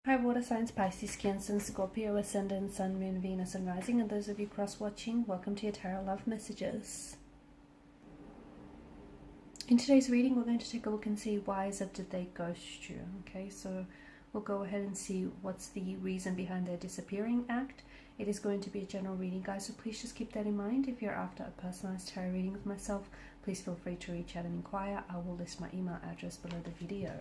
Hi, water signs, Pisces, Cancer, and Scorpio, Ascendant, Sun, Moon, Venus, and Rising. And those of you cross-watching, welcome to your Tarot Love Messages. In today's reading, we're going to take a look and see why is it did they ghost you. Okay, so we'll go ahead and see what's the reason behind their disappearing act. It is going to be a general reading, guys, so please just keep that in mind. If you're after a personalized tarot reading with myself, please feel free to reach out and inquire. I will list my email address below the video.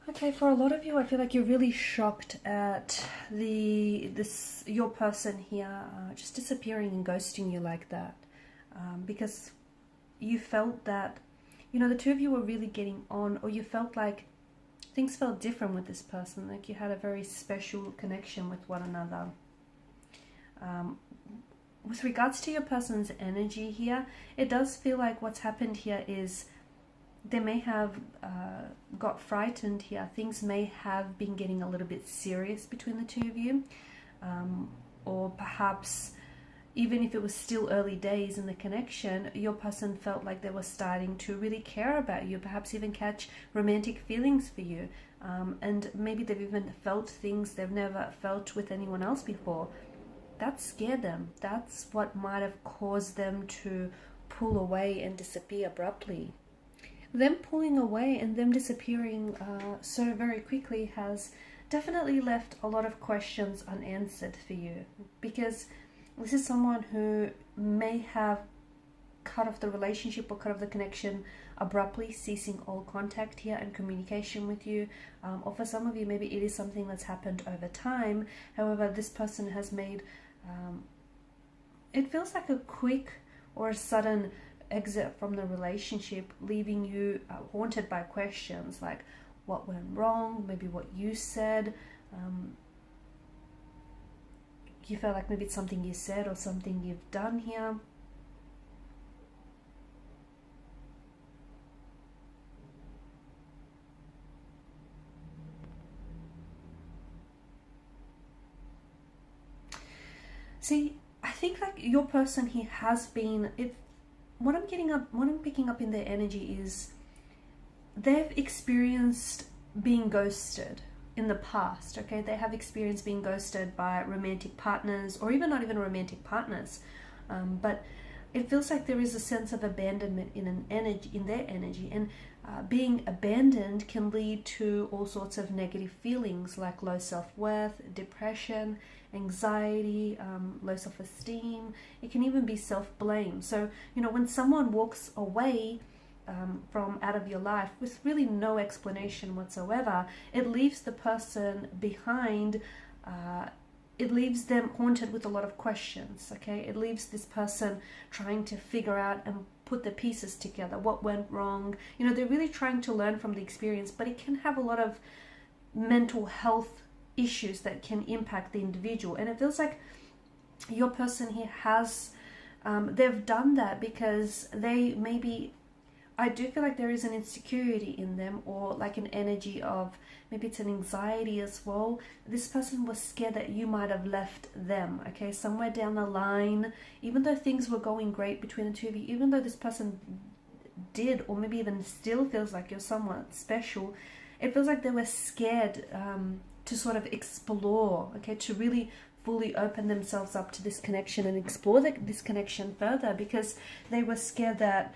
Okay, for a lot of you, I feel like you're really shocked at your person here just disappearing and ghosting you like that, because you felt that, you know, the two of you were really getting on, or you felt like things felt different with this person, like you had a very special connection with one another. With regards to your person's energy here, it does feel like what's happened here is they may have got frightened here. Things may have been getting a little bit serious between the two of you. Or perhaps, even if it was still early days in the connection, your person felt like they were starting to really care about you, perhaps even catch romantic feelings for you. And maybe they've even felt things they've never felt with anyone else before. That scared them. That's what might have caused them to pull away and disappear abruptly. Them pulling away and them disappearing so very quickly has definitely left a lot of questions unanswered for you, because this is someone who may have cut off the relationship or cut off the connection abruptly, ceasing all contact here and communication with you. Or for some of you, maybe it is something that's happened over time. However, this person has made, it feels like a quick or a sudden exit from the relationship, leaving you haunted by questions like what went wrong, maybe what you said. You felt like maybe it's something you said or something you've done here. See, I think like your person here has been, what I'm picking up in their energy is they've experienced being ghosted in the past. Okay, they have experienced being ghosted by romantic partners, or even not even romantic partners, but it feels like there is a sense of abandonment in their energy, and being abandoned can lead to all sorts of negative feelings like low self-worth, depression, anxiety, low self-esteem. It can even be self-blame. So, you know, when someone walks away from out of your life with really no explanation whatsoever, it leaves the person behind. It leaves them haunted with a lot of questions. Okay, it leaves this person trying to figure out and put the pieces together. What went wrong? You know, they're really trying to learn from the experience, but it can have a lot of mental health issues that can impact the individual. And it feels like your person here has, they've done that because they maybe, I do feel like there is an insecurity in them, or like an energy of, maybe it's an anxiety as well. This person was scared that you might have left them, okay, somewhere down the line, even though things were going great between the two of you, even though this person did, or maybe even still feels like you're somewhat special, it feels like they were scared to sort of explore, okay, to really fully open themselves up to this connection and explore this connection further, because they were scared that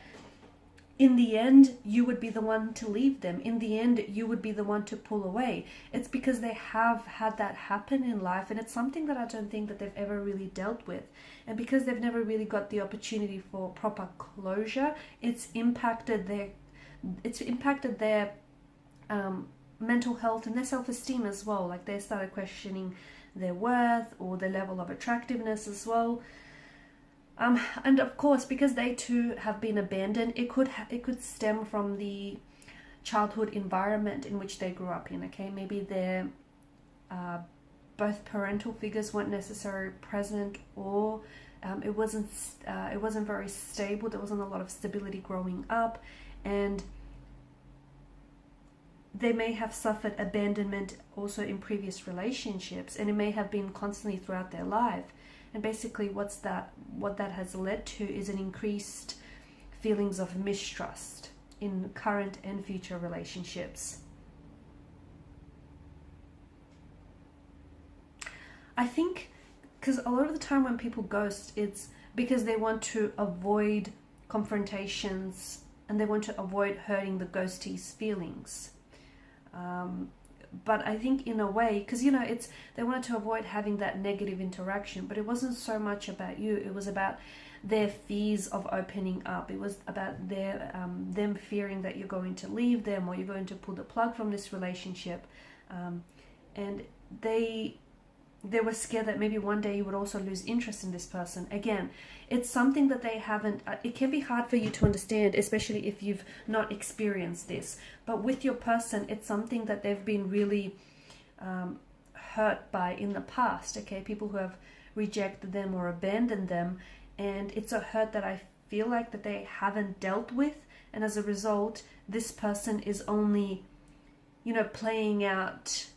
in the end, you would be the one to leave them. In the end, you would be the one to pull away. It's because they have had that happen in life, and it's something that I don't think that they've ever really dealt with. And because they've never really got the opportunity for proper closure, it's impacted their mental health and their self-esteem as well. Like, they started questioning their worth or their level of attractiveness as well. And of course, because they too have been abandoned, it could stem from the childhood environment in which they grew up in. Okay, maybe their both parental figures weren't necessarily present, or it wasn't very stable. There wasn't a lot of stability growing up, and they may have suffered abandonment also in previous relationships, and it may have been constantly throughout their life. And basically what that has led to is an increased feelings of mistrust in current and future relationships. I think because a lot of the time when people ghost, it's because they want to avoid confrontations and they want to avoid hurting the ghostee's feelings. But I think in a way, because they wanted to avoid having that negative interaction, but it wasn't so much about you. It was about their fears of opening up. It was about them fearing that you're going to leave them or you're going to pull the plug from this relationship, and they were scared that maybe one day you would also lose interest in this person. Again, it's something that they haven't, it can be hard for you to understand, especially if you've not experienced this. But with your person, it's something that they've been really hurt by in the past, okay? People who have rejected them or abandoned them. And it's a hurt that I feel like that they haven't dealt with. And as a result, this person is only, playing out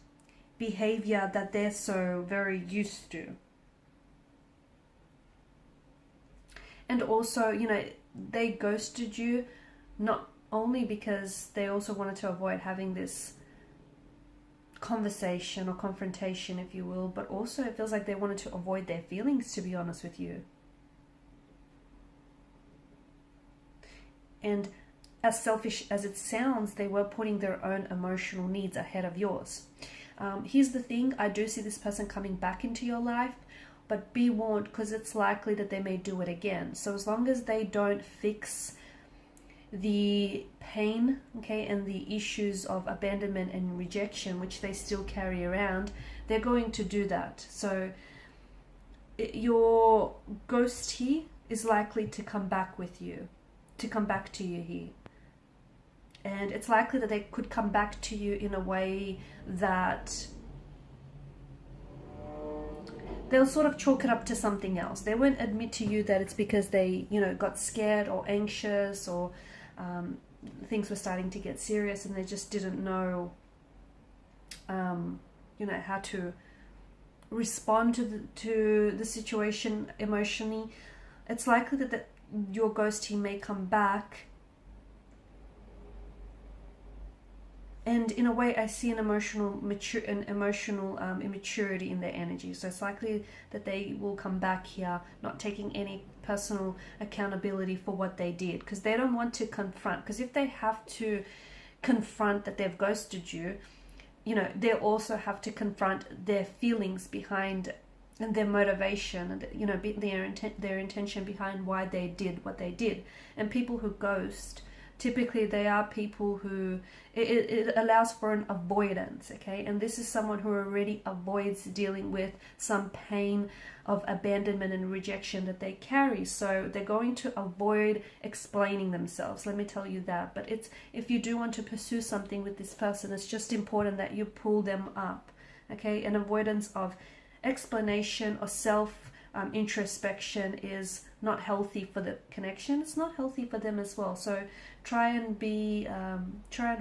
behavior that they're so very used to. And also, they ghosted you not only because they also wanted to avoid having this conversation or confrontation, if you will, but also it feels like they wanted to avoid their feelings, to be honest with you. And as selfish as it sounds, they were putting their own emotional needs ahead of yours. Here's the thing, I do see this person coming back into your life, but be warned, because it's likely that they may do it again. So as long as they don't fix the pain, okay, and the issues of abandonment and rejection, which they still carry around, they're going to do that. So your ghostie is likely to come back with you, to come back to you here. And it's likely that they could come back to you in a way that they'll sort of chalk it up to something else. They won't admit to you that it's because they, got scared or anxious, or things were starting to get serious and they just didn't know, how to respond to the situation emotionally. It's likely that your ghostie may come back. And in a way, I see an emotional immaturity in their energy. So it's likely that they will come back here not taking any personal accountability for what they did, because they don't want to confront. Because if they have to confront that they've ghosted you, they also have to confront their feelings behind and their motivation and their intention behind why they did what they did. And people who ghost, typically they are people who it allows for an avoidance, okay? And this is someone who already avoids dealing with some pain of abandonment and rejection that they carry. So they're going to avoid explaining themselves, let me tell you that. But if you do want to pursue something with this person, it's just important that you pull them up, okay? An avoidance of explanation or self introspection is not healthy for the connection. It's not healthy for them as well. So try and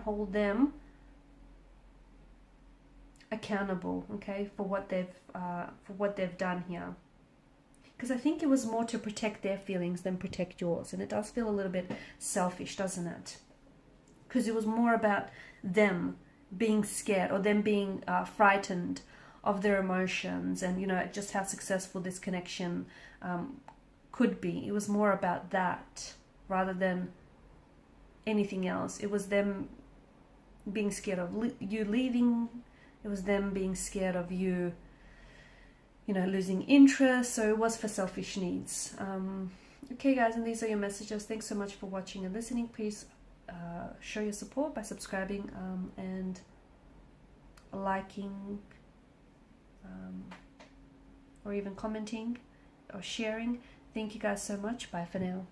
hold them accountable, okay, for what they've done here. Because I think it was more to protect their feelings than protect yours, and it does feel a little bit selfish, doesn't it? Because it was more about them being scared or them being frightened of their emotions, and just how successful this connection could be. It was more about that rather than anything else. It was them being scared of you leaving. It was them being scared of you, losing interest. So it was for selfish needs. Okay, guys, and these are your messages. Thanks so much for watching and listening. Please show your support by subscribing and liking. or even commenting or sharing. Thank you guys so much. Bye for now.